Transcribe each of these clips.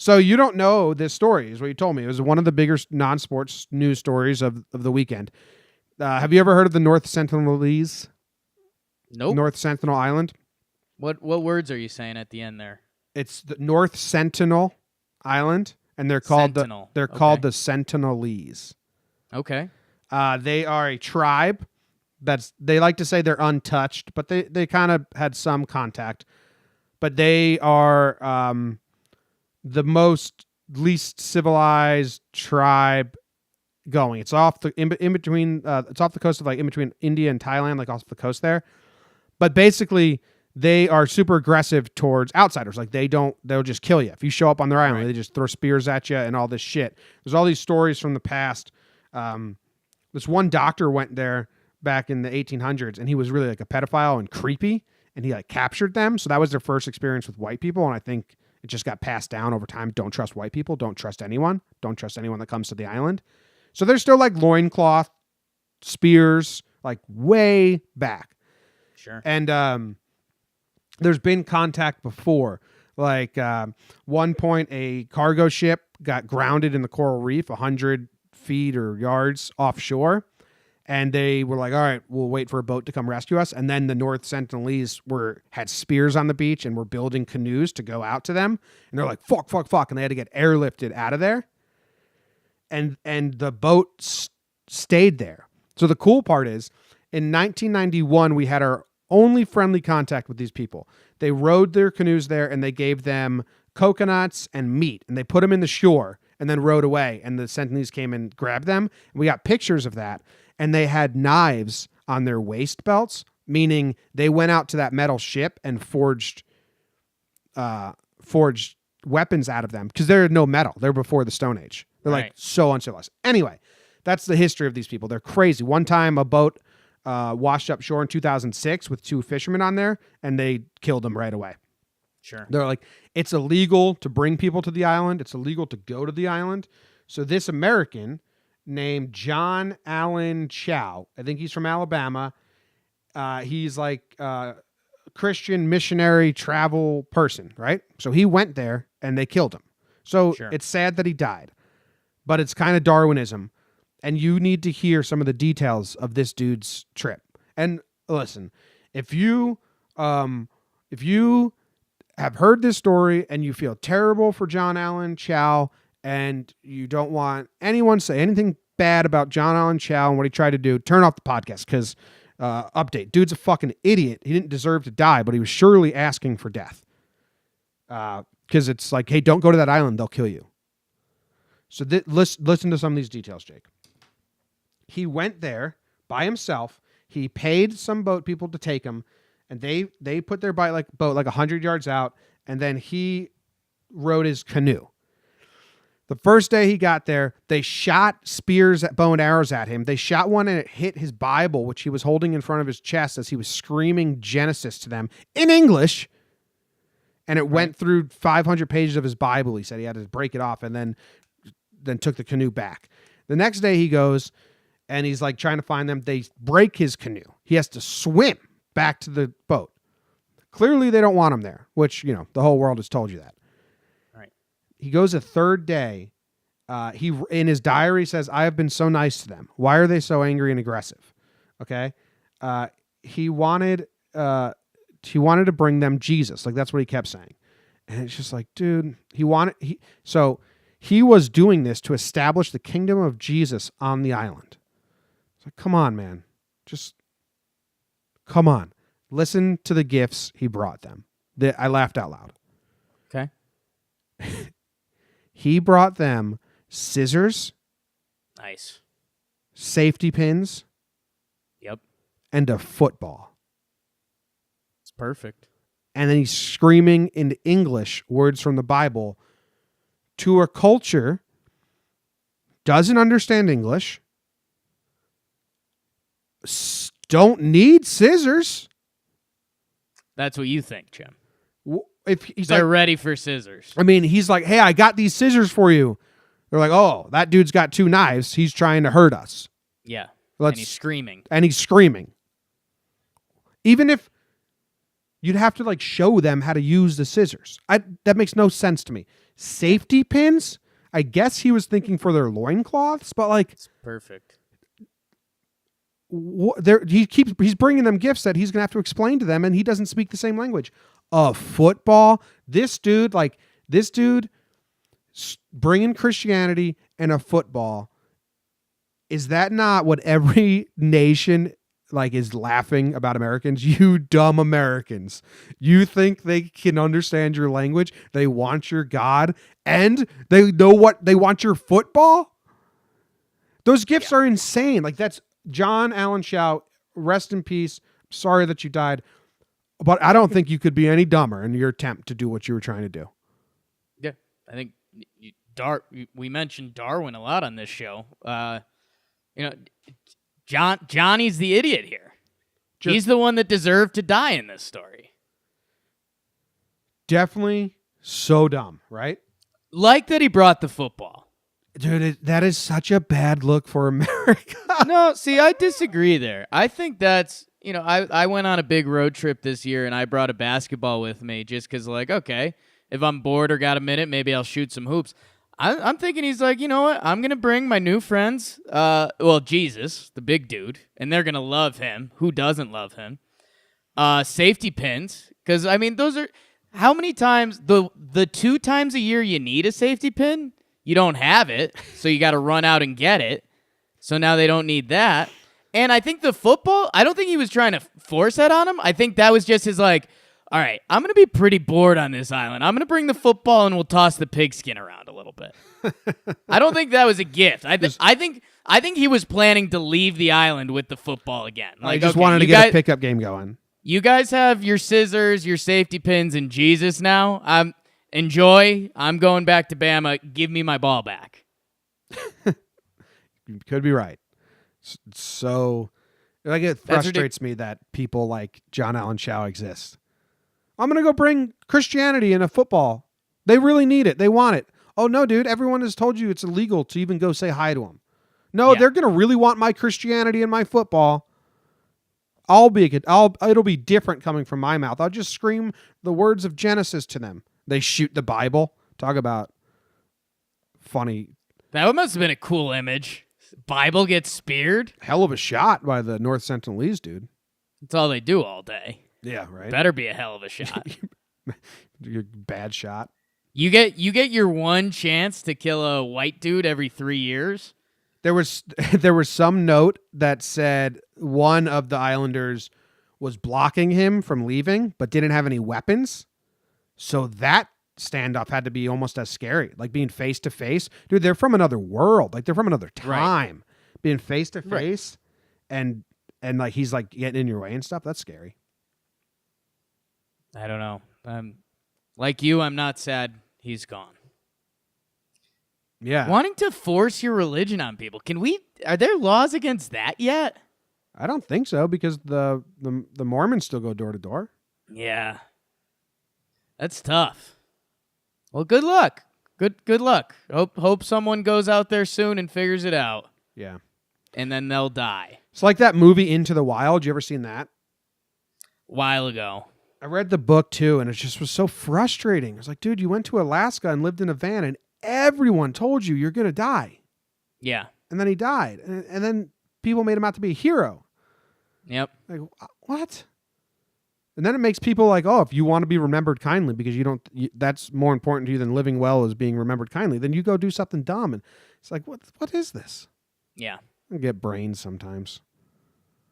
So you don't know this story, is what you told me. It was one of the bigger non-sports news stories of the weekend. Have you ever heard of the North Sentinelese? Nope. North Sentinel Island? What words are you saying at the end there? It's the North Sentinel Island, and they're called Sentinel. the Sentinelese. Okay. They are a tribe they like to say they're untouched, but they kind of had some contact. But they are the least civilized tribe going. It's off the in between. It's off the coast of in between India and Thailand, off the coast there. But basically, they are super aggressive towards outsiders. They'll just kill you if you show up on their island. Right. They just throw spears at you and all this shit. There's all these stories from the past. This one doctor went there back in the 1800s, and he was really a pedophile and creepy, and he captured them. So that was their first experience with white people, and I think it just got passed down over time. Don't trust white people. Don't trust anyone. Don't trust anyone that comes to the island. So there's still loincloth, spears, way back. Sure. And there's been contact before. One point, a cargo ship got grounded in the coral reef 100 feet or yards offshore. And they were like, all right, we'll wait for a boat to come rescue us. And then the North Sentinelese had spears on the beach and were building canoes to go out to them. And they're like, fuck. And they had to get airlifted out of there. And the boat stayed there. So the cool part is, in 1991, we had our only friendly contact with these people. They rowed their canoes there, and they gave them coconuts and meat. And they put them in the shore and then rowed away. And the Sentinelese came and grabbed them. And we got pictures of that. And they had knives on their waist belts, meaning they went out to that metal ship and forged weapons out of them, because there are no metal. They're before the Stone Age. They're so uncivilized. Anyway, that's the history of these people. They're crazy. One time a boat washed up shore in 2006 with 2 fishermen on there, and they killed them right away. Sure. They're like, it's illegal to bring people to the island. It's illegal to go to the island. So this American named John Allen Chow, I think he's from Alabama. He's a Christian missionary travel person, right? So he went there and they killed him. So It's sad that he died, but it's kind of Darwinism. And you need to hear some of the details of this dude's trip. And listen, if you have heard this story and you feel terrible for John Allen Chow, and you don't want anyone to say anything bad about John Allen Chow and what he tried to do, turn off the podcast, because update, dude's a fucking idiot. He didn't deserve to die, but he was surely asking for death. Because it's hey, don't go to that island. They'll kill you. So listen to some of these details, Jake. He went there by himself. He paid some boat people to take him, and they put their boat 100 yards out, and then he rowed his canoe. The first day he got there, they shot spears, bow and arrows at him. They shot one and it hit his Bible, which he was holding in front of his chest as he was screaming Genesis to them in English. And it went through 500 pages of his Bible. He said he had to break it off and then took the canoe back. The next day he goes and he's trying to find them. They break his canoe. He has to swim back to the boat. Clearly they don't want him there, which, the whole world has told you that. He goes a third day. He in his diary says, "I have been so nice to them. Why are they so angry and aggressive?" Okay. He wanted to bring them Jesus. That's what he kept saying. And it's just dude, he was doing this to establish the kingdom of Jesus on the island. It's come on, man. Just come on. Listen to the gifts he brought them. I laughed out loud. Okay. He brought them scissors. Nice. Safety pins. Yep. And a football. It's perfect. And then he's screaming in English words from the Bible to a culture doesn't understand English, don't need scissors. That's what you think, Jim. If he's They're ready for scissors. I mean, he's hey, I got these scissors for you. They're oh, that dude's got 2 knives. He's trying to hurt us. Yeah. And he's screaming. Even if You'd have to like show them how to use the scissors. That makes no sense to me. Safety pins? I guess he was thinking for their loincloths, but like It's perfect. he's bringing them gifts that he's gonna have to explain to them, and he doesn't speak the same language. A football. This dude bringing Christianity and a football. Is that not what every nation like is laughing about Americans? You dumb Americans. You think they can understand your language? They want your God and they know what they want your football? Those gifts are insane. Like that's John Allen Chau, rest in peace. Sorry that you died. But I don't think you could be any dumber in your attempt to do what you were trying to do. Yeah, I think we mentioned Darwin a lot on this show. Johnny's the idiot here. He's the one that deserved to die in this story. Definitely so dumb, right? Like that he brought the football. Dude, that is such a bad look for America. No, see, I disagree there. I think that's, I went on a big road trip this year and I brought a basketball with me just because, like, okay, if I'm bored or got a minute, maybe I'll shoot some hoops. I'm thinking he's like, you know what? I'm going to bring my new friends, Jesus, the big dude, and they're going to love him. Who doesn't love him? Safety pins, because, I mean, those are, how many times, the 2 times a year you need a safety pin, you don't have it, so you got to run out and get it. So now they don't need that. And I think the football, I don't think he was trying to force that on him. I think that was just his like, all right, I'm going to be pretty bored on this island. I'm going to bring the football and we'll toss the pigskin around a little bit. I don't think that was a gift. I think he was planning to leave the island with the football again. Like, I just wanted to get a pickup game going. You guys have your scissors, your safety pins, and Jesus now. Enjoy. I'm going back to Bama. Give me my ball back. You could be right. So, like, it frustrates me that people like John Allen Chau exist. I'm going to go bring Christianity in a football. They really need it. They want it. Oh, no, dude. Everyone has told you it's illegal to even go say hi to them. No, they're going to really want my Christianity and my football. It'll be different coming from my mouth. I'll just scream the words of Genesis to them. They shoot the Bible. Talk about funny. That must have been a cool image. Bible gets speared. Hell of a shot by the North Sentinelese dude. That's all they do all day. Yeah, right. Better be a hell of a shot. Your bad shot. You get your one chance to kill a white dude every 3 years. There was some note that said one of the Islanders was blocking him from leaving, but didn't have any weapons. So that standoff had to be almost as scary, like being face to face. Dude, they're from another world, like they're from another time. Right. Being face to face, and like he's like getting in your way and stuff. That's scary. I don't know. Like you, I'm not sad he's gone. Yeah. Wanting to force your religion on people. Are there laws against that yet? I don't think so, because the Mormons still go door to door. Yeah. That's tough. Well, good luck. Good luck. Hope someone goes out there soon and figures it out. Yeah. And then they'll die. It's like that movie Into the Wild. You ever seen that? While ago. I read the book too, and it just was so frustrating. I was like, dude, you went to Alaska and lived in a van, and everyone told you you're going to die. Yeah. And then he died. And then people made him out to be a hero. Yep. Like, what? And then it makes people like, oh, if you want to be remembered kindly because that's more important to you than living well as being remembered kindly, then you go do something dumb. And it's like, what is this? Yeah. I get brains sometimes.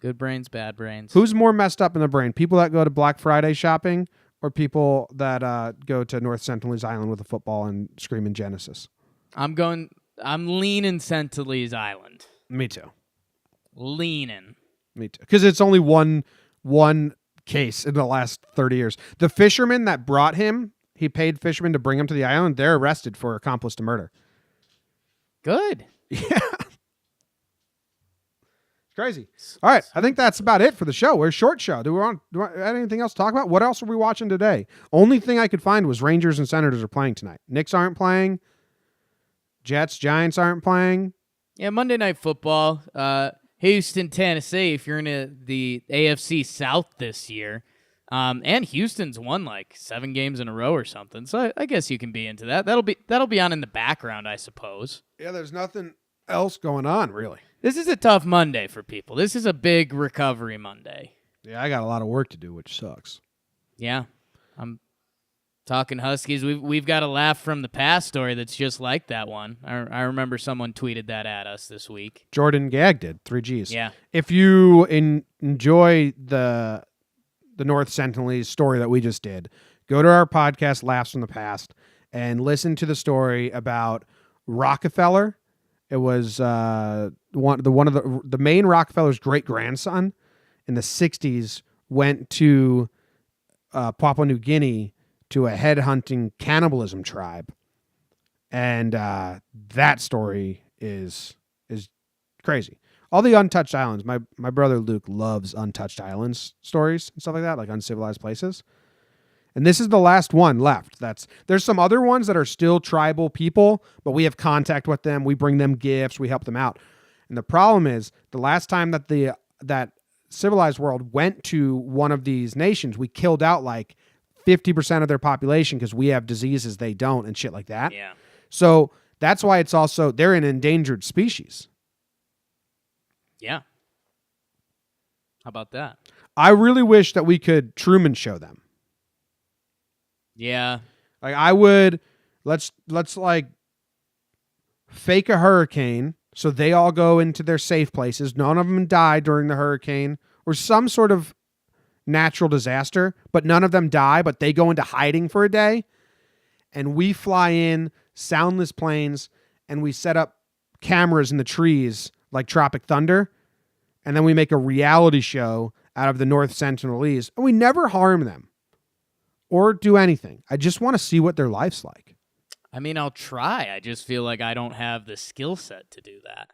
Good brains, bad brains. Who's more messed up in the brain? People that go to Black Friday shopping or people that go to North Sentinelese Island with a football and screaming Genesis? I'm leaning Sentinelese Island. Me too. Leaning. Me too. Because it's only one case in the last 30 years. The fisherman that brought him, he paid fishermen to bring him to the island. They're arrested for accomplice to murder. Good. Yeah. Crazy. All right, I think that's about it for the show. We're a short show. Do we want anything else to talk about? What else are we watching today? Only thing I could find was Rangers and Senators are playing tonight. Knicks aren't playing. Jets, Giants aren't playing. Yeah, Monday Night Football. Houston, Tennessee, if you're in the AFC South this year, And Houston's won like 7 games in a row or something. So I guess you can be into that. That'll be on in the background, I suppose. Yeah, there's nothing else going on, really. This is a tough Monday for people. This is a big recovery Monday. Yeah, I got a lot of work to do, which sucks. Yeah, I'm talking Huskies. We've got a laugh from the past story that's just like that one. I remember someone tweeted that at us this week. Jordan Gag did 3Gs. Yeah. If you enjoy the North Sentinelese story that we just did, go to our podcast, Laughs from the Past, and listen to the story about Rockefeller. It was one of the main Rockefeller's great grandson in the 60s went to Papua New Guinea to a headhunting cannibalism tribe, and that story is crazy. All the untouched islands. My brother Luke loves untouched islands stories and stuff like that, like uncivilized places. And this is the last one left. There's some other ones that are still tribal people, but we have contact with them. We bring them gifts. We help them out. And the problem is, the last time that that civilized world went to one of these nations, we killed out like 50% of their population because we have diseases they don't and shit like that. Yeah. So that's why it's also, they're an endangered species. Yeah. How about that? I really wish that we could Truman show them. Yeah. Like I would, let's like fake a hurricane so they all go into their safe places. None of them die during the hurricane or some sort of natural disaster, but none of them die, but they go into hiding for a day. And we fly in soundless planes and we set up cameras in the trees like Tropic Thunder. And then we make a reality show out of the North Sentinelese and we never harm them or do anything. I just want to see what their life's like. I mean, I'll try. I just feel like I don't have the skill set to do that.